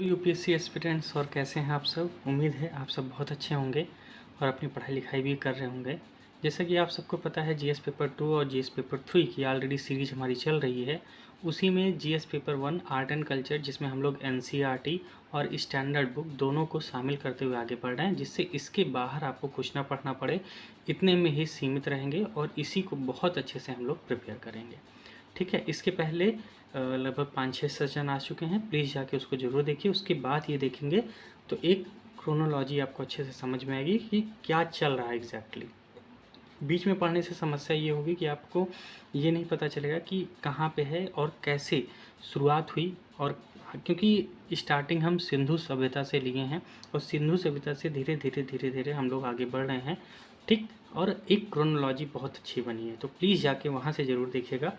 UPSC aspirants और कैसे हैं आप सब। उम्मीद है आप सब बहुत अच्छे होंगे और अपनी पढ़ाई लिखाई भी कर रहे होंगे। जैसा कि आप सबको पता है जीएस पेपर 2 और जीएस पेपर 3 की ऑलरेडी सीरीज हमारी चल रही है। उसी में GS paper 1 art and culture, जिसमें हम लोग एनसीईआरटी और स्टैंडर्ड बुक दोनों को शामिल करते हुए आगे बढ़ रहे हैं, जिससे इसके बाहर आपको कुछ ना पढ़ना पड़े, इतने में ही सीमित रहेंगे और इसी को बहुत अच्छे से हम लोग प्रिपेयर करेंगे। ठीक है, इसके पहले लगभग 5-6 सेशन आ चुके हैं, प्लीज़ जाके उसको ज़रूर देखिए। उसके बाद ये देखेंगे तो एक क्रोनोलॉजी आपको अच्छे से समझ में आएगी कि क्या चल रहा है एग्जैक्टली। बीच में पढ़ने से समस्या ये होगी कि आपको ये नहीं पता चलेगा कि कहाँ पे है और कैसे शुरुआत हुई। और क्योंकि स्टार्टिंग हम सिंधु सभ्यता से लिए हैं और सिंधु सभ्यता से धीरे धीरे धीरे धीरे हम लोग आगे बढ़ रहे हैं। ठीक, और एक क्रोनोलॉजी बहुत अच्छी बनी है, तो प्लीज़ जाके वहाँ से ज़रूर देखिएगा।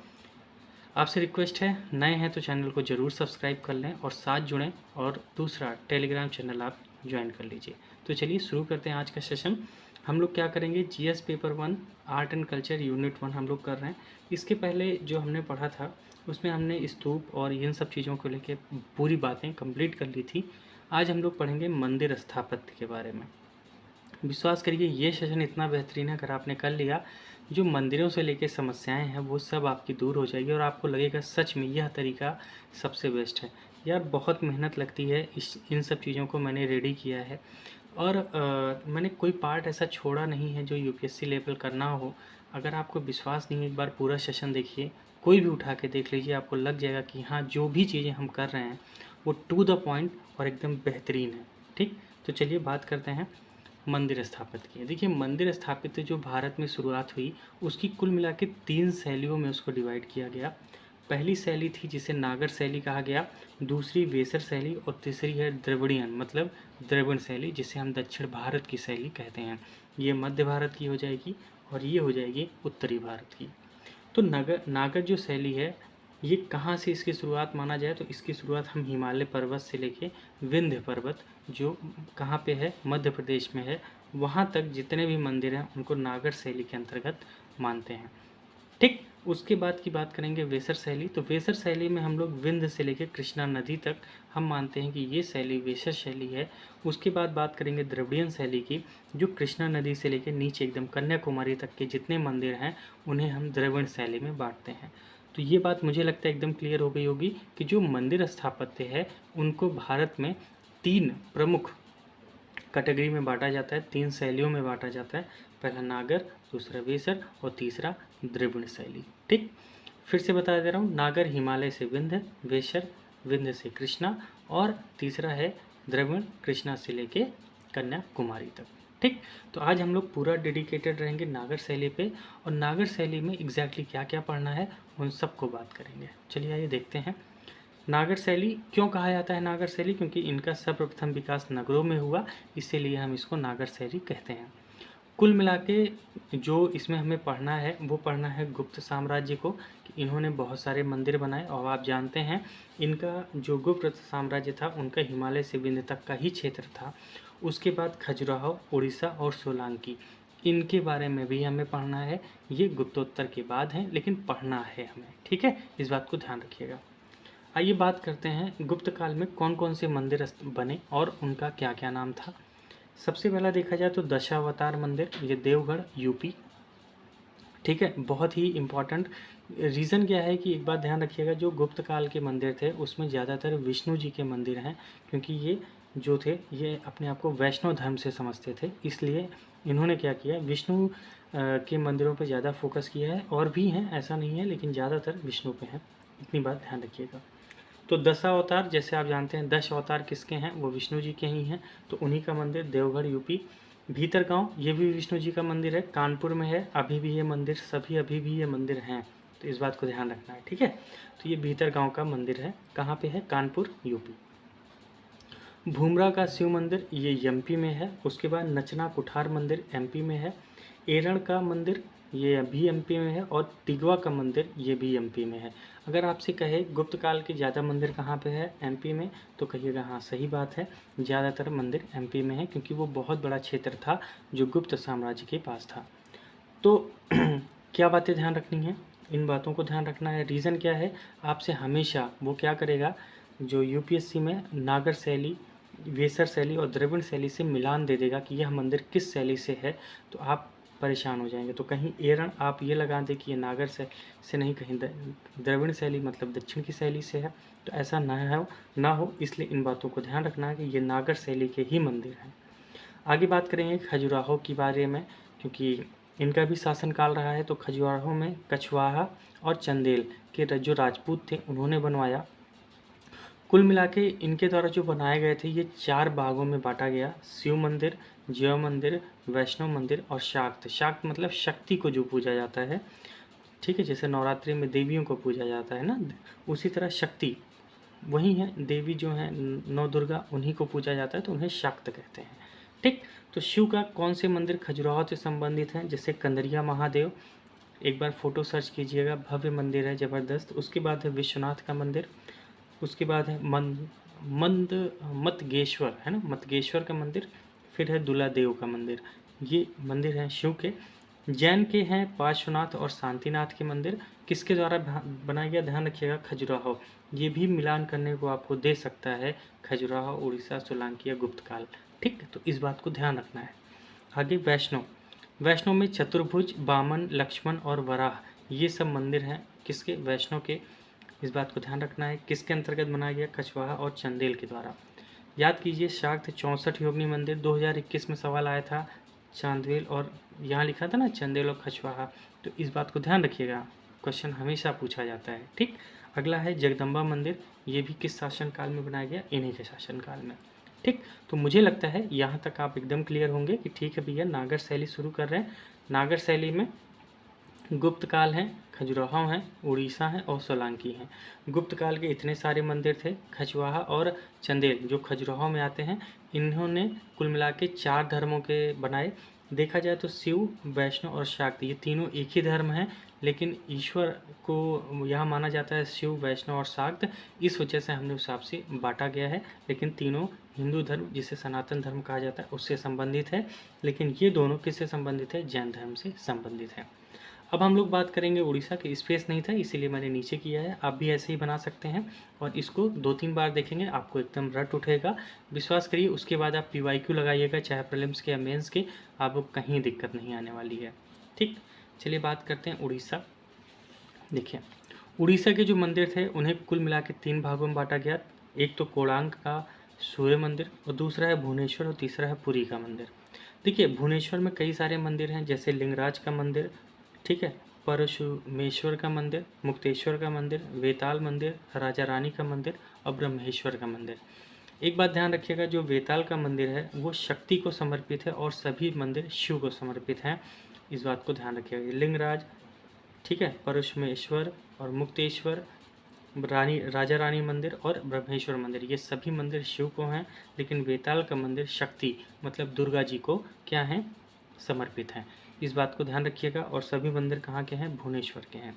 आपसे रिक्वेस्ट है, नए हैं तो चैनल को ज़रूर सब्सक्राइब कर लें और साथ जुड़ें, और दूसरा टेलीग्राम चैनल आप ज्वाइन कर लीजिए। तो चलिए शुरू करते हैं आज का सेशन। हम लोग क्या करेंगे, GS paper 1 art and culture unit 1 हम लोग कर रहे हैं। इसके पहले जो हमने पढ़ा था उसमें हमने स्तूप और इन सब चीज़ों को लेके पूरी बातें कंप्लीट कर ली थी। आज हम लोग पढ़ेंगे मंदिर स्थापत्य के बारे में। विश्वास करिए ये सेशन इतना बेहतरीन है, अगर आपने कर लिया, जो मंदिरों से लेके समस्याएं हैं वो सब आपकी दूर हो जाएगी और आपको लगेगा सच में यह तरीका सबसे बेस्ट है। यार बहुत मेहनत लगती है इन सब चीज़ों को मैंने रेडी किया है, और मैंने कोई पार्ट ऐसा छोड़ा नहीं है जो यूपीएससी लेवल करना हो। अगर आपको विश्वास नहीं है, एक बार पूरा सेशन देखिए, कोई भी उठा के देख लीजिए, आपको लग जाएगा कि हाँ जो भी चीज़ें हम कर रहे हैं वो टू द पॉइंट और एकदम बेहतरीन है। ठीक, तो चलिए बात करते हैं मंदिर स्थापित किए। देखिए मंदिर स्थापित जो भारत में शुरुआत हुई उसकी कुल मिला के 3 शैलियों में उसको डिवाइड किया गया। पहली शैली थी जिसे नागर शैली कहा गया, दूसरी वेसर शैली और तीसरी है द्रविड़ियन मतलब द्रविड़ शैली, जिसे हम दक्षिण भारत की शैली कहते हैं। ये मध्य भारत की हो जाएगी और ये हो जाएगी उत्तरी भारत की। तो नागर जो शैली है ये कहाँ से इसकी शुरुआत माना जाए, तो इसकी शुरुआत हम हिमालय पर्वत से लेके विंध्य पर्वत जो कहाँ पे है, मध्य प्रदेश में है, वहाँ तक जितने भी मंदिर हैं उनको नागर शैली के अंतर्गत मानते हैं। ठीक, उसके बाद की बात करेंगे वेसर शैली। तो वेसर शैली में हम लोग विंध्य से लेकर कृष्णा नदी तक हम मानते हैं कि ये शैली वेसर शैली है। उसके बाद बात करेंगे द्रविड़ियन शैली की, जो कृष्णा नदी से लेकर नीचे एकदम कन्याकुमारी तक के जितने मंदिर हैं उन्हें हम द्रविड़ शैली में बांटते हैं। तो ये बात मुझे लगता है एकदम क्लियर हो गई होगी कि जो मंदिर स्थापत्य है उनको भारत में 3 प्रमुख कैटेगरी में बांटा जाता है, 3 शैलियों में बांटा जाता है। पहला नागर, दूसरा वेसर और तीसरा द्रविड़ शैली। ठीक, फिर से बता दे रहा हूँ, नागर हिमालय से विंध्य, वेसर विंध्य से कृष्णा और तीसरा है द्रविड़ कृष्णा से लेके कन्याकुमारी तक। ठीक, तो आज हम लोग पूरा डेडिकेटेड रहेंगे नागर शैली पे, और नागर शैली में एग्जैक्टली क्या क्या पढ़ना है उन सबको बात करेंगे। चलिए आइए देखते हैं। नागर शैली क्यों कहा जाता है नागर शैली, क्योंकि इनका सर्वप्रथम विकास नगरों में हुआ, इसीलिए हम इसको नागर शैली कहते हैं। कुल मिला के जो इसमें हमें पढ़ना है वो पढ़ना है गुप्त साम्राज्य को, कि इन्होंने बहुत सारे मंदिर बनाए। और आप जानते हैं इनका जो गुप्त साम्राज्य था उनका हिमालय से विंध्य तक का ही क्षेत्र था। उसके बाद खजुराहो, उड़ीसा और सोलांकी, इनके बारे में भी हमें पढ़ना है। ये गुप्तोत्तर के बाद हैं लेकिन पढ़ना है हमें, ठीक है, इस बात को ध्यान रखिएगा। आइए बात करते हैं गुप्त काल में कौन कौन से मंदिर बने और उनका क्या क्या नाम था। सबसे पहला देखा जाए तो दशावतार मंदिर, ये देवगढ़ यूपी। ठीक है, बहुत ही इम्पॉर्टेंट। रीज़न क्या है कि एक बात ध्यान रखिएगा, जो गुप्त काल के मंदिर थे उसमें ज़्यादातर विष्णु जी के मंदिर हैं, क्योंकि ये जो थे ये अपने आप को वैष्णव धर्म से समझते थे, इसलिए इन्होंने क्या किया, विष्णु के मंदिरों पर ज़्यादा फोकस किया है। और भी हैं, ऐसा नहीं है, लेकिन ज़्यादातर विष्णु पे हैं, इतनी बात ध्यान रखिएगा। तो 10 अवतार, जैसे आप जानते हैं 10 अवतार किसके हैं, वो विष्णु जी के ही हैं, तो उन्हीं का मंदिर देवगढ़ यूपी। भीतर गांव, ये भी विष्णु जी का मंदिर है, कानपुर में है, अभी भी ये मंदिर सभी अभी भी ये मंदिर हैं, तो इस बात को ध्यान रखना है, ठीक है। तो ये भीतर गांव का मंदिर है, कहाँ पे है, कानपुर यूपी। भूमरा का शिव मंदिर ये एमपी में है। उसके बाद नचना कुठार मंदिर एमपी में है। एरण का मंदिर ये भी एमपी में है, और तिगवा का मंदिर ये भी एमपी में है। अगर आपसे कहे गुप्त काल के ज़्यादा मंदिर कहाँ पे है एमपी में, तो कहिएगा हाँ सही बात है, ज़्यादातर मंदिर एमपी में है, क्योंकि वो बहुत बड़ा क्षेत्र था जो गुप्त साम्राज्य के पास था। तो क्या बातें ध्यान रखनी है, इन बातों को ध्यान रखना है। रीज़न क्या है, आपसे हमेशा वो क्या करेगा, जो यूपीएससी में नागर शैली, वेसर शैली और द्रविड़ शैली से मिलान दे देगा कि यह मंदिर किस शैली से है, तो आप परेशान हो जाएंगे। तो कहीं एरण आप ये लगा दें कि ये नागर से नहीं, कहीं द्रविड़ शैली मतलब दक्षिण की शैली से है, तो ऐसा ना हो, इसलिए इन बातों को ध्यान रखना है कि ये नागर शैली के ही मंदिर हैं। आगे बात करेंगे खजुराहो के बारे में, क्योंकि इनका भी शासनकाल रहा है। तो खजुराहो में कछवाहा और चंदेल के जो राजपूत थे उन्होंने बनवाया। कुल मिला के इनके द्वारा जो बनाए गए थे ये 4 भागों में बांटा गया: शिव मंदिर, जैव मंदिर, वैष्णव मंदिर और शाक्त। शाक्त मतलब शक्ति को जो पूजा जाता है, ठीक है, जैसे नवरात्रि में देवियों को पूजा जाता है ना, उसी तरह शक्ति वही है, देवी जो है नौ दुर्गा, उन्हीं को पूजा जाता है, तो उन्हें शाक्त कहते हैं। ठीक, तो शिव का कौन से मंदिर खजुराहो से संबंधित हैं? जैसे कंदरिया महादेव, एक बार फोटो सर्च कीजिएगा, भव्य मंदिर है, ज़बरदस्त। उसके बाद है विश्वनाथ का मंदिर, उसके बाद है मतगेश्वर, है ना, मतगेश्वर का मंदिर, फिर है दुलादेव का मंदिर। ये मंदिर हैं शिव के। जैन के हैं पार्श्वनाथ और शांतिनाथ के मंदिर। किसके द्वारा बनाया गया, ध्यान रखिएगा, खजुराहो। ये भी मिलान करने को आपको दे सकता है, खजुराहो, उड़ीसा, सोलंकी या गुप्तकाल। ठीक, तो इस बात को ध्यान रखना है। आगे वैष्णव, वैष्णव में चतुर्भुज, वामन, लक्ष्मण और वराह, ये सब मंदिर हैं किसके, वैष्णव के। इस बात को ध्यान रखना है। किसके अंतर्गत बनाया गया, कछवाहा और चंदेल के द्वारा। याद कीजिए शाक्त 64 योगिनी मंदिर 2021 में सवाल आया था, चांदवेल और यहाँ लिखा था ना चंदेल और खछवाहा, तो इस बात को ध्यान रखिएगा, क्वेश्चन हमेशा पूछा जाता है। ठीक, अगला है जगदम्बा मंदिर, ये भी किस शासनकाल में बनाया गया, इन्हीं के शासनकाल में। ठीक, तो मुझे लगता है यहाँ तक आप एकदम क्लियर होंगे कि ठीक है भैया, नागर शैली शुरू कर रहे हैं। नागर शैली में गुप्त काल हैं, खजुराहो हैं, उड़ीसा हैं और सोलंकी हैं। गुप्त काल के इतने सारे मंदिर थे, खजुराहो और चंदेल जो खजुराहो में आते हैं, इन्होंने कुल मिला के 4 धर्मों के बनाए। देखा जाए तो शिव, वैष्णव और शाक्त ये तीनों एक ही धर्म हैं, लेकिन ईश्वर को यहाँ माना जाता है शिव, वैष्णव और शाक्त, इस वजह से हमने उस हिसाब से बांटा गया है। लेकिन तीनों हिंदू धर्म, जिसे सनातन धर्म कहा जाता है, उससे संबंधित है। लेकिन ये दोनों किससे संबंधित है, जैन धर्म से संबंधित है। अब हम लोग बात करेंगे उड़ीसा की। स्पेस नहीं था इसीलिए मैंने नीचे किया है, आप भी ऐसे ही बना सकते हैं और इसको 2-3 बार देखेंगे, आपको एकदम रट उठेगा, विश्वास करिए। उसके बाद आप PYQ लगाइएगा, चाहे प्रीलिम्स के या मेंस के, आपको कहीं दिक्कत नहीं आने वाली है। ठीक, चलिए बात करते हैं उड़ीसा। देखिए, उड़ीसा के जो मंदिर थे उन्हें कुल मिला के 3 भागों में बांटा गया। एक तो कोणार्क का सूर्य मंदिर, और दूसरा है भुवनेश्वर, और तीसरा है पुरी का मंदिर। देखिए, भुवनेश्वर में कई सारे मंदिर हैं, जैसे लिंगराज का मंदिर, ठीक है, परशुमेश्वर का मंदिर, मुक्तेश्वर का मंदिर, वेताल मंदिर, राजा रानी का मंदिर और ब्रह्मेश्वर का मंदिर। एक बात ध्यान रखिएगा, जो वेताल का मंदिर है वो शक्ति को समर्पित है और सभी मंदिर शिव को समर्पित हैं, इस बात को ध्यान रखिएगा। लिंगराज, ठीक है, परशुमेश्वर और मुक्तेश्वर, राजा रानी मंदिर और ब्रह्मेश्वर मंदिर, ये सभी मंदिर शिव को हैं, लेकिन वेताल का मंदिर शक्ति मतलब दुर्गा जी को क्या है, समर्पित हैं। इस बात को ध्यान रखिएगा। और सभी मंदिर कहाँ के हैं, भुवनेश्वर के हैं।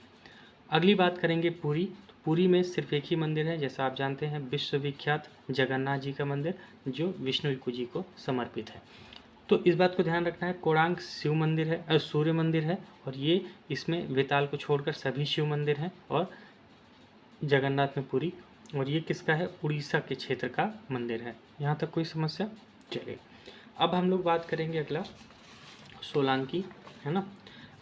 अगली बात करेंगे पुरी। तो पुरी में सिर्फ एक ही मंदिर है, जैसा आप जानते हैं, विश्वविख्यात जगन्नाथ जी का मंदिर, जो विष्णु जी को समर्पित है। तो इस बात को ध्यान रखना है, कोणार्क शिव मंदिर है, सूर्य मंदिर है, और ये इसमें वेताल को छोड़कर सभी शिव मंदिर हैं, और जगन्नाथ में पुरी, और ये किसका है, उड़ीसा के क्षेत्र का मंदिर है। यहाँ तक कोई समस्या? चलिए, अब हम लोग बात करेंगे अगला सोलंकी, है ना।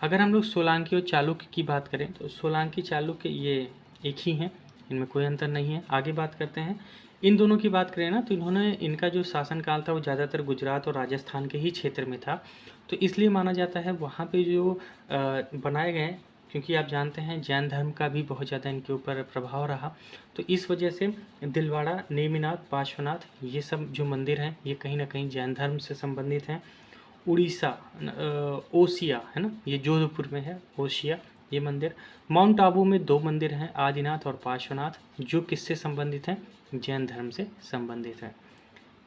अगर हम लोग सोलंकी और चालुक्य की बात करें तो सोलंकी चालुक्य ये एक ही हैं, इनमें कोई अंतर नहीं है। आगे बात करते हैं, इन दोनों की बात करें ना, तो इन्होंने, इनका जो शासनकाल था वो ज़्यादातर गुजरात और राजस्थान के ही क्षेत्र में था, तो इसलिए माना जाता है वहाँ पे जो बनाए गए, क्योंकि आप जानते हैं जैन धर्म का भी बहुत ज़्यादा इनके ऊपर प्रभाव रहा, तो इस वजह से दिलवाड़ा, नेमिनाथ, पार्श्वनाथ, ये सब जो मंदिर हैं ये कहीं ना कहीं जैन धर्म से संबंधित हैं। उड़ीसा, ओसिया, है ना, ये जोधपुर में है ओसिया ये मंदिर। माउंट आबू में 2 मंदिर हैं, आदिनाथ और पार्श्वनाथ, जो किससे संबंधित हैं, जैन धर्म से संबंधित हैं।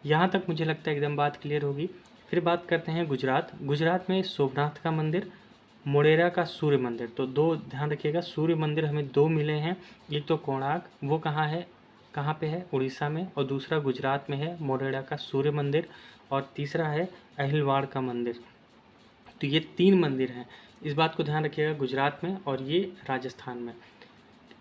यहाँ तक मुझे लगता है एकदम बात क्लियर होगी। फिर बात करते हैं गुजरात। गुजरात में सोमनाथ का मंदिर, मोढेरा का सूर्य मंदिर। तो 2 ध्यान रखिएगा, सूर्य मंदिर हमें 2 मिले हैं, एक तो कोणार्क, वो कहाँ है, कहाँ पे है, उड़ीसा में, और दूसरा गुजरात में है, मोढेरा का सूर्य मंदिर, और तीसरा है अहिलवाड़ का मंदिर। तो ये 3 मंदिर हैं, इस बात को ध्यान रखिएगा, गुजरात में और ये राजस्थान में।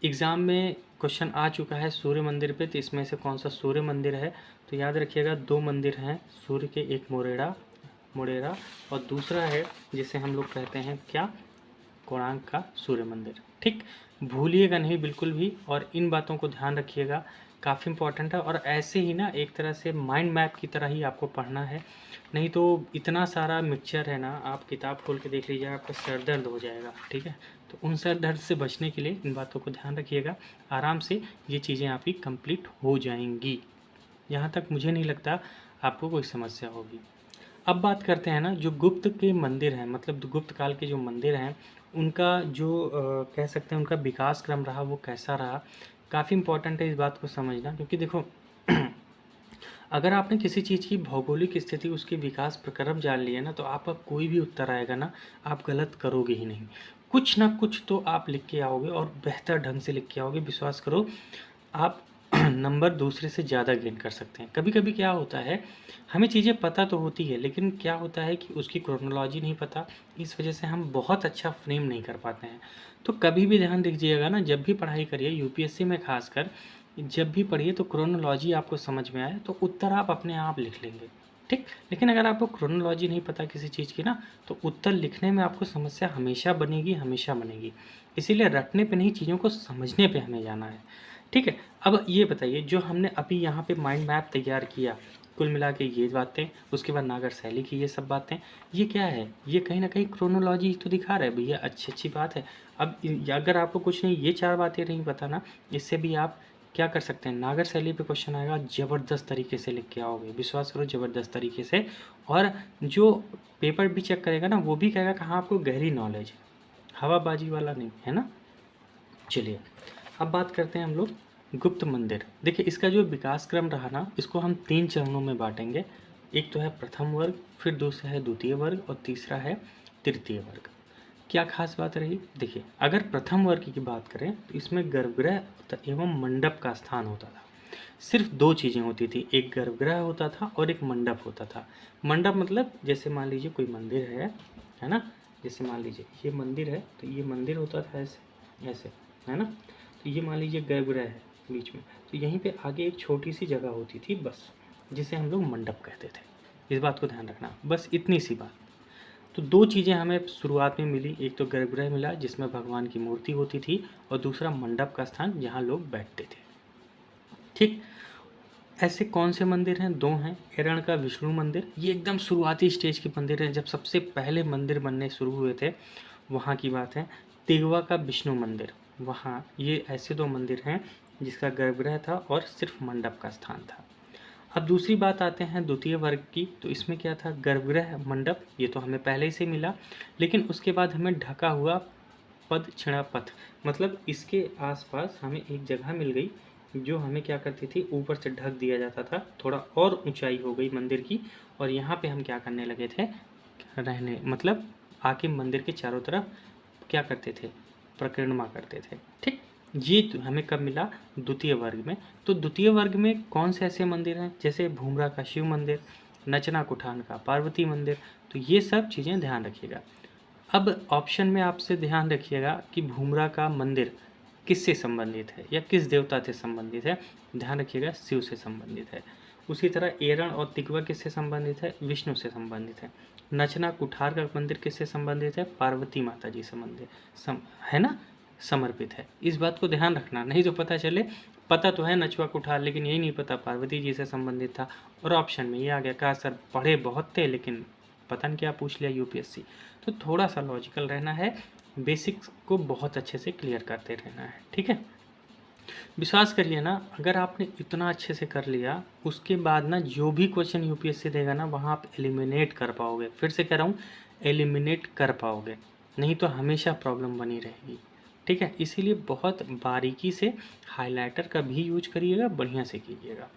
एग्ज़ाम में क्वेश्चन आ चुका है सूर्य मंदिर पे, तो इसमें से कौन सा सूर्य मंदिर है? तो याद रखिएगा 2 मंदिर हैं सूर्य के, एक मोरेरा और दूसरा है जिसे हम लोग कहते हैं क्या, कोणार्क का सूर्य मंदिर। ठीक, भूलिएगा नहीं बिल्कुल भी, और इन बातों को ध्यान रखिएगा, काफ़ी इंपॉर्टेंट है। और ऐसे ही ना एक तरह से माइंड मैप की तरह ही आपको पढ़ना है, नहीं तो इतना सारा मिक्सचर है ना, आप किताब खोल के देख लीजिएगा आपका सर दर्द हो जाएगा। ठीक है, तो उन सर दर्द से बचने के लिए इन बातों को ध्यान रखिएगा, आराम से ये चीज़ें आपकी कंप्लीट हो जाएंगी। यहाँ तक मुझे नहीं लगता आपको कोई समस्या होगी। अब बात करते हैं ना जो गुप्त के मंदिर हैं, मतलब गुप्त काल के जो मंदिर हैं उनका जो कह सकते हैं उनका विकास क्रम रहा, वो कैसा रहा। काफ़ी इंपॉर्टेंट है इस बात को समझना, क्योंकि देखो अगर आपने किसी चीज़ की भौगोलिक स्थिति, उसके विकास प्रक्रम जान लिया ना, तो आपका कोई भी उत्तर आएगा ना, आप गलत करोगे ही नहीं। कुछ ना कुछ तो आप लिख के आओगे और बेहतर ढंग से लिख के आओगे, विश्वास करो आप नंबर दूसरे से ज़्यादा गेन कर सकते हैं। कभी कभी क्या होता है, हमें चीज़ें पता तो होती है, लेकिन क्या होता है कि उसकी क्रोनोलॉजी नहीं पता, इस वजह से हम बहुत अच्छा फ्रेम नहीं कर पाते हैं। तो कभी भी ध्यान दीजिएगा ना, जब भी पढ़ाई करिए यूपीएससी में खासकर, जब भी पढ़िए तो क्रोनोलॉजी आपको समझ में आए तो उत्तर आप अपने आप लिख लेंगे। ठीक, लेकिन अगर आपको क्रोनोलॉजी नहीं पता किसी चीज़ की ना, तो उत्तर लिखने में आपको समस्या हमेशा बनेगी, हमेशा बनेगी। इसीलिए रटने पे नहीं, चीज़ों को समझने पे हमें जाना है। ठीक है, अब ये बताइए जो हमने अभी यहाँ पे माइंड मैप तैयार किया, कुल मिला के ये बातें, उसके बाद नागर शैली की ये सब बातें, ये क्या है, ये कहीं ना कहीं क्रोनोलॉजी तो दिखा रहा है भैया, अच्छी अच्छी बात है। अब अगर आपको कुछ नहीं, ये 4 बातें नहीं पता ना, इससे भी आप क्या कर सकते हैं, नागर शैली पे क्वेश्चन आएगा, ज़बरदस्त तरीके से लिख के आओगे, विश्वास करो ज़बरदस्त तरीके से। और जो पेपर भी चेक करेगा ना, वो भी कहेगा कि हाँ आपको गहरी नॉलेज है, हवाबाजी वाला नहीं है ना। चलिए अब बात करते हैं हम लोग गुप्त मंदिर। देखिए इसका जो विकास क्रम रहा ना, इसको हम 3 चरणों में बांटेंगे। एक तो है प्रथम वर्ग, फिर दूसरा है द्वितीय वर्ग और तीसरा है तृतीय वर्ग। क्या खास बात रही, देखिए अगर प्रथम वर्ग की बात करें तो इसमें गर्भगृह एवं मंडप का स्थान होता था। सिर्फ 2 चीज़ें होती थी, एक गर्भगृह होता था और एक मंडप होता था। मंडप मतलब जैसे मान लीजिए कोई मंदिर है ना, जैसे मान लीजिए ये मंदिर है, तो ये मंदिर होता था ऐसे ऐसे, है ना। तो ये मान लीजिए गर्भगृह है बीच में, तो यहीं पे आगे एक छोटी सी जगह होती थी बस, जिसे हम लोग मंडप कहते थे। इस बात को ध्यान रखना, बस इतनी सी बात। तो 2 चीज़ें हमें शुरुआत में मिली, एक तो गर्भगृह मिला जिसमें भगवान की मूर्ति होती थी, और दूसरा मंडप का स्थान जहाँ लोग बैठते थे। ठीक, ऐसे कौन से मंदिर हैं, 2 हैं। एरण का विष्णु मंदिर, ये एकदम शुरुआती स्टेज के मंदिर हैं, जब सबसे पहले मंदिर बनने शुरू हुए थे वहाँ की बात है। तिगवा का विष्णु मंदिर, वहाँ ये ऐसे 2 मंदिर हैं जिसका गर्भगृह था और सिर्फ मंडप का स्थान था। अब दूसरी बात आते हैं द्वितीय वर्ग की, तो इसमें क्या था, गर्भगृह मंडप ये तो हमें पहले से मिला, लेकिन उसके बाद हमें ढका हुआ पद छिणा पथ, मतलब इसके आसपास हमें एक जगह मिल गई जो हमें क्या करती थी, ऊपर से ढक दिया जाता था, थोड़ा और ऊंचाई हो गई मंदिर की, और यहाँ पे हम क्या करने लगे थे, रहने मतलब आके मंदिर के चारों तरफ क्या करते थे, परिक्रमा करते थे। ठीक, ये तो हमें कब मिला, द्वितीय वर्ग में। तो द्वितीय वर्ग में कौन से ऐसे मंदिर हैं, जैसे भूमरा का शिव मंदिर, नचना कुठान का पार्वती मंदिर, तो ये सब चीज़ें ध्यान रखिएगा। अब ऑप्शन में आपसे ध्यान रखिएगा कि भूमरा का मंदिर किससे संबंधित है या किस देवता से संबंधित है, ध्यान रखिएगा शिव से संबंधित है। उसी तरह एरण और तिगवा किससे संबंधित है, विष्णु से संबंधित है। नचना कुठार का मंदिर किससे संबंधित है, पार्वती माता जी संबंधित है ना, समर्पित है। इस बात को ध्यान रखना, नहीं तो पता चले पता तो है नचवा कुठार, लेकिन यही नहीं पता पार्वती जी से संबंधित था, और ऑप्शन में ये आ गया, कहा सर पढ़े बहुत थे लेकिन पता नहीं क्या पूछ लिया यूपीएससी। तो थोड़ा सा लॉजिकल रहना है, बेसिक्स को बहुत अच्छे से क्लियर करते रहना है। ठीक है, विश्वास करिए ना, अगर आपने इतना अच्छे से कर लिया, उसके बाद ना जो भी क्वेश्चन यूपीएससी देगा ना, वहाँ आप एलिमिनेट कर पाओगे। फिर से कह रहा हूँ, एलिमिनेट कर पाओगे, नहीं तो हमेशा प्रॉब्लम बनी रहेगी। ठीक है, इसीलिए बहुत बारीकी से हाइलाइटर का भी यूज करिएगा, बढ़िया से कीजिएगा।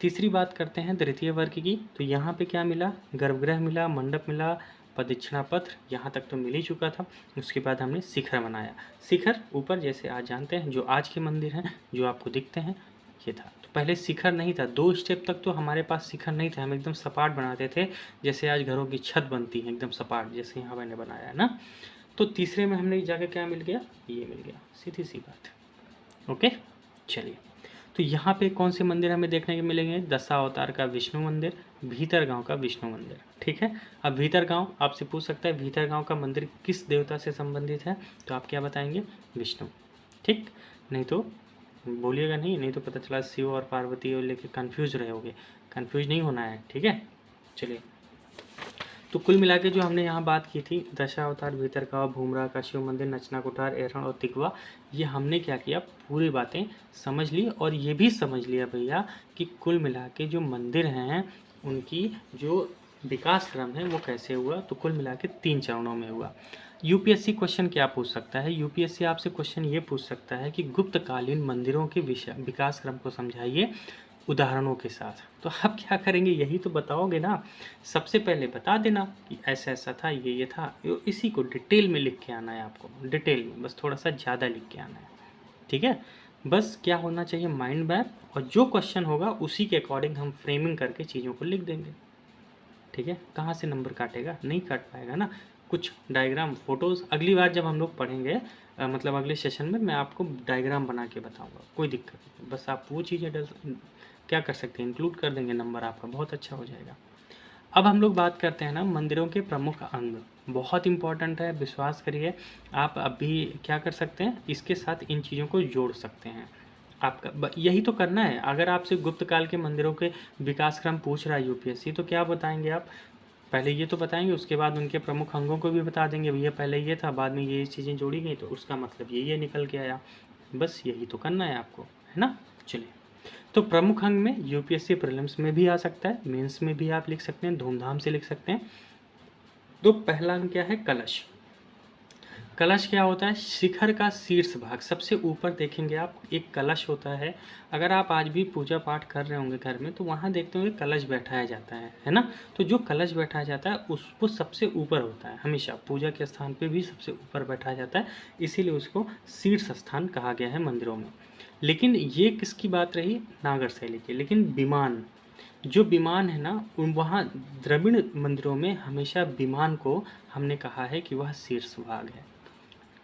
तीसरी बात करते हैं तृतीय वर्ग की, तो यहाँ पे क्या मिला, गर्भगृह मिला, मंडप मिला, प्रदक्षिणा पत्र यहाँ तक तो मिल ही चुका था। उसके बाद हमने शिखर बनाया, शिखर ऊपर जैसे आज जानते हैं जो आज के मंदिर हैं जो आपको दिखते हैं, ये था। तो पहले शिखर नहीं था, 2 स्टेप तक तो हमारे पास शिखर नहीं था, हम एकदम सपाट बनाते थे, जैसे आज घरों की छत बनती है एकदम सपाट, जैसे यहाँ मैंने बनाया है ना। तो तीसरे में हमने जाके क्या मिल गया, ये मिल गया, सीधी सी बात। ओके, चलिए, तो यहाँ पे कौन से मंदिर हमें देखने को मिलेंगे? दशावतार का विष्णु मंदिर, भीतरगांव का विष्णु मंदिर। ठीक है, अब भीतरगांव आपसे पूछ सकता है भीतरगांव का मंदिर किस देवता से संबंधित है, तो आप क्या बताएंगे? विष्णु। ठीक, नहीं तो बोलिएगा नहीं, नहीं तो पता चला शिव और पार्वती और लेके कन्फ्यूज रहोगे। कन्फ्यूज नहीं होना है, ठीक है। चलिए, तो कुल मिला के जो हमने यहाँ बात की थी, दशावतार, भीतरगांव, भूमरा का शिव मंदिर, नचना कुठार, एरहन और तिकवा, ये हमने क्या किया, पूरी बातें समझ ली। और ये भी समझ लिया भैया कि कुल मिला के जो मंदिर हैं उनकी जो विकास क्रम है वो कैसे हुआ। तो कुल मिला के 3 चरणों में हुआ। यूपीएससी क्वेश्चन क्या पूछ सकता है? यूपीएससी आपसे क्वेश्चन ये पूछ सकता है कि गुप्तकालीन मंदिरों के विकास क्रम को समझाइए उदाहरणों के साथ। तो आप क्या करेंगे, यही तो बताओगे ना। सबसे पहले बता देना कि ऐसा ऐसा था, ये था, इसी को डिटेल में लिख के आना है आपको, डिटेल में, बस थोड़ा सा ज़्यादा लिख के आना है। ठीक है, बस क्या होना चाहिए, माइंड मैप, और जो क्वेश्चन होगा उसी के अकॉर्डिंग हम फ्रेमिंग करके चीज़ों को लिख देंगे। ठीक है, कहाँ से नंबर काटेगा, नहीं काट पाएगा ना। कुछ डायग्राम, फोटोज़ अगली बार जब हम लोग पढ़ेंगे, मतलब अगले सेशन में मैं आपको डायग्राम बना के बताऊंगा, कोई दिक्कत नहीं। बस आप वो चीज़ें क्या कर सकते हैं, इंक्लूड कर देंगे, नंबर आपका बहुत अच्छा हो जाएगा। अब हम लोग बात करते हैं ना मंदिरों के प्रमुख अंग, बहुत इंपॉर्टेंट है, विश्वास करिए। आप अभी क्या कर सकते हैं, इसके साथ इन चीज़ों को जोड़ सकते हैं। आपका यही तो करना है। अगर आपसे गुप्त काल के मंदिरों के विकास क्रम पूछ रहा है यूपीएससी, तो क्या बताएंगे आप? पहले ये तो बताएंगे, उसके बाद उनके प्रमुख अंगों को भी बता देंगे, भैया पहले ये था, बाद में ये चीज़ें जोड़ी गई, तो उसका मतलब ये निकल के आया। बस यही तो करना है आपको, है ना। चलिए, तो प्रमुख अंग में यूपीएससी प्रीलिम्स में भी आ सकता है, मेंस में भी आप लिख सकते हैं, धूमधाम से लिख सकते हैं। तो पहला अंग क्या है? कलश। कलश क्या होता है? शिखर का शीर्ष भाग, सबसे ऊपर देखेंगे आप, एक कलश होता है। अगर आप आज भी पूजा पाठ कर रहे होंगे घर में, तो वहाँ देखते होंगे कलश बैठाया जाता है ना। तो जो कलश बैठाया जाता है वो सबसे ऊपर होता है, हमेशा पूजा के स्थान पे भी सबसे ऊपर बैठाया जाता है, इसीलिए उसको शीर्ष स्थान कहा गया है मंदिरों में। लेकिन ये किसकी बात रही? नागर शैली की। लेकिन विमान, जो विमान है ना, वहाँ द्रविड़ मंदिरों में हमेशा विमान को हमने कहा है कि वह शीर्ष भाग है।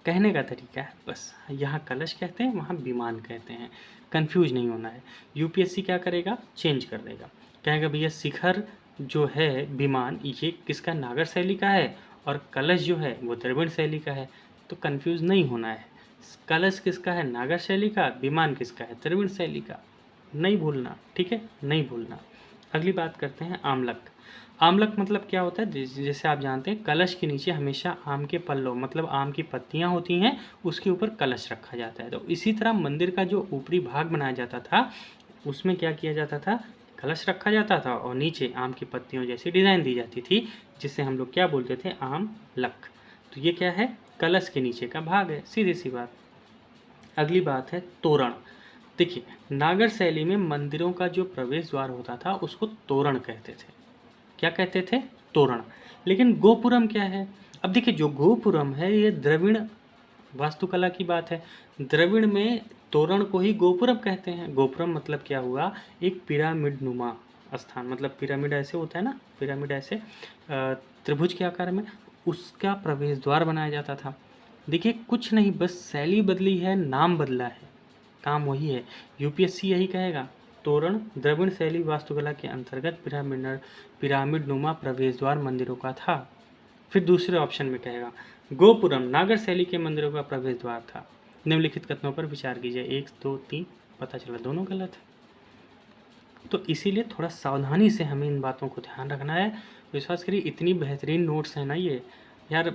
कहने का तरीका है बस, यहाँ कलश कहते हैं, वहाँ विमान कहते हैं, कंफ्यूज नहीं होना है। यूपीएससी क्या करेगा? चेंज कर देगा, कहेगा भैया शिखर जो है विमान, ये किसका? नागर शैली का है, और कलश जो है वो द्रविड़ शैली का है। तो कंफ्यूज नहीं होना है, कलश किसका है? नागर शैली का, विमान किसका है? द्रविड़ शैली का, नहीं भूलना, ठीक है, नहीं भूलना। अगली बात करते हैं आमलक। आमलक मतलब क्या होता है? जैसे आप जानते हैं, कलश के नीचे हमेशा आम के पल्लों, मतलब आम की पत्तियां होती हैं, उसके ऊपर कलश रखा जाता है। तो इसी तरह मंदिर का जो ऊपरी भाग बनाया जाता था, उसमें क्या किया जाता था? कलश रखा जाता था, और नीचे आम की पत्तियों जैसी डिज़ाइन दी जाती थी, जिसे हम लोग क्या बोलते थे? आम लक। तो ये क्या है? कलश के नीचे का भाग है, सीधी सी बात। अगली बात है तोरण। देखिए, नागर शैली में मंदिरों का जो प्रवेश द्वार होता था उसको तोरण कहते थे। क्या कहते थे? तोरण। लेकिन गोपुरम क्या है? अब देखिए, जो गोपुरम है ये द्रविड़ वास्तुकला की बात है। द्रविड़ में तोरण को ही गोपुरम कहते हैं। गोपुरम मतलब क्या हुआ? एक पिरामिड नुमा स्थान, मतलब पिरामिड ऐसे होता है ना, पिरामिड ऐसे त्रिभुज के आकार में, उसका प्रवेश द्वार बनाया जाता था। देखिए, कुछ नहीं, बस शैली बदली है, नाम बदला है, काम वही है। यूपीएससी यही कहेगा, तोरण द्रविड़ शैली वास्तुकला के अंतर्गत पिरामिड नुमा प्रवेश द्वार मंदिरों का था। फिर दूसरे ऑप्शन में कहेगा गोपुरम नागर शैली के मंदिरों का प्रवेश द्वार था। निम्नलिखित कथनों पर विचार कीजिए। 1 2 3, पता चला दोनों गलत है। तो इसीलिए थोड़ा सावधानी से हमें इन बातों को ध्यान रखना है। विश्वास करिए, इतनी बेहतरीन नोट्स हैं ना ये यार।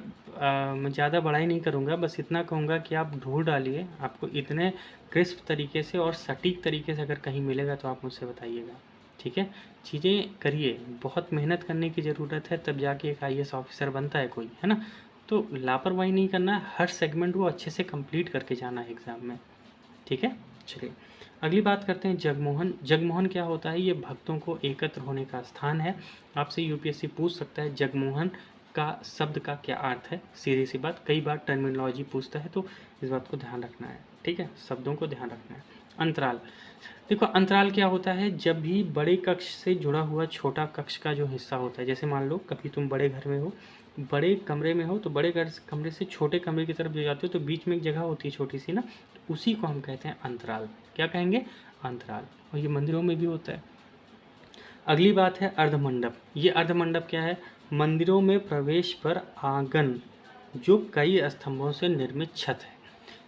मैं ज़्यादा बड़ाई नहीं करूँगा, बस इतना कहूँगा कि आप ढूंढ डालिए, आपको इतने क्रिस्प तरीके से और सटीक तरीके से अगर कहीं मिलेगा तो आप मुझसे बताइएगा, ठीक है। चीज़ें करिए, बहुत मेहनत करने की ज़रूरत है, तब जाके एक आईएएस ऑफिसर बनता है कोई, है ना। तो लापरवाही नहीं करना है, हर सेगमेंट को अच्छे से कंप्लीट करके जाना है एग्ज़ाम में, ठीक है। चलिए, अगली बात करते हैं जगमोहन। जगमोहन क्या होता है? ये भक्तों को एकत्र होने का स्थान है। आपसे यूपीएससी पूछ सकता है जगमोहन का शब्द का क्या अर्थ है। सीधी सी बात, कई बार टर्मिनोलॉजी पूछता है, तो इस बात को ध्यान रखना है, ठीक है, शब्दों को ध्यान रखना है। अंतराल, देखो अंतराल क्या होता है? जब भी बड़े कक्ष से जुड़ा हुआ छोटा कक्ष का जो हिस्सा होता है, जैसे मान लो कभी तुम बड़े घर में हो, बड़े कमरे में हो, तो बड़े कमरे से छोटे कमरे की तरफ जो जाते हो, तो बीच में एक जगह होती है छोटी सी ना, उसी को हम कहते हैं अंतराल। क्या कहेंगे? अंतराल। और ये मंदिरों में भी होता है। अगली बात है अर्धमंडप। ये अर्धमंडप क्या है? मंदिरों में प्रवेश पर आंगन जो कई स्तंभों से निर्मित छत है।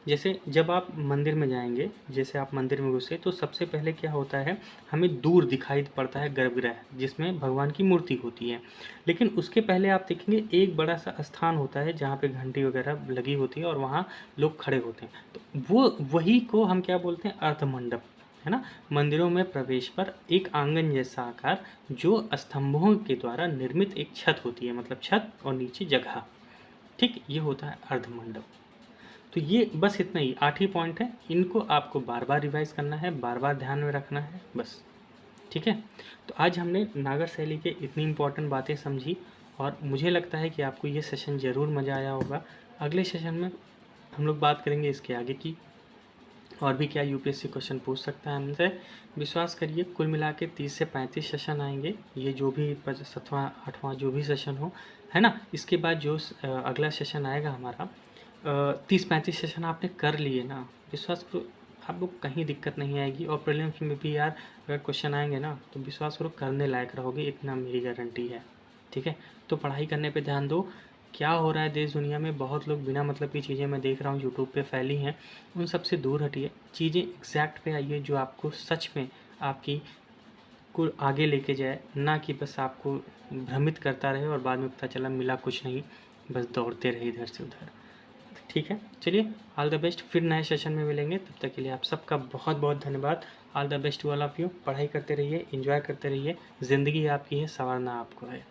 जैसे जब आप मंदिर में जाएंगे, जैसे आप मंदिर में घुसे तो सबसे पहले क्या होता है, हमें दूर दिखाई पड़ता है गर्भगृह जिसमें भगवान की मूर्ति होती है। लेकिन उसके पहले आप देखेंगे एक बड़ा सा स्थान होता है जहाँ पे घंटी वगैरह लगी होती है और वहाँ लोग खड़े होते हैं। तो वो वही को हम क्या बोलते हैं? अर्धमंडप, है ना। मंदिरों में प्रवेश पर एक आंगन जैसा आकार जो स्तंभों के द्वारा निर्मित एक छत होती है, मतलब छत और नीचे जगह। ठीक, ये होता है अर्धमंडप। तो ये बस इतना ही 8 ही पॉइंट है, इनको आपको बार बार रिवाइज करना है, बार बार ध्यान में रखना है बस। ठीक है। तो आज हमने नागर शैली के इतनी इंपॉर्टेंट बातें समझी और मुझे लगता है कि आपको ये सेशन ज़रूर मज़ा आया होगा। अगले सेशन में हम लोग बात करेंगे इसके आगे की, और भी क्या यूपीएससी क्वेश्चन पूछ सकता है हमसे। विश्वास करिए कुल मिला के 30 से 35 सेशन आएंगे, ये जो भी 7वां 8वां जो भी सेशन हो, है ना। इसके बाद जो अगला सेशन आएगा हमारा 30-35 सेशन आपने कर लिए ना, विश्वास करो आपको कहीं दिक्कत नहीं आएगी। और प्रीलिम्स में भी यार अगर क्वेश्चन आएंगे ना तो विश्वास करो करने लायक रहोगे, इतना मेरी गारंटी है। ठीक है। तो पढ़ाई करने पे ध्यान दो। क्या हो रहा है देश दुनिया में, बहुत लोग बिना मतलब की चीज़ें मैं देख रहा हूँ यूट्यूब पे फैली हैं, उन सब से दूर हटिए। चीज़ें एग्जैक्ट पे आइए जो आपको सच में आपकी को आगे लेके जाए, ना कि बस आपको भ्रमित करता रहे और बाद में पता चला मिला कुछ नहीं, बस दौड़ते रहे इधर से उधर। ठीक है, चलिए ऑल द बेस्ट, फिर नए सेशन में मिलेंगे, तब तक के लिए आप सबका बहुत बहुत धन्यवाद। All the best to all of you. पढ़ाई करते रहिए, एंजॉय करते रहिए, ज़िंदगी आपकी है, संवारना आपको है।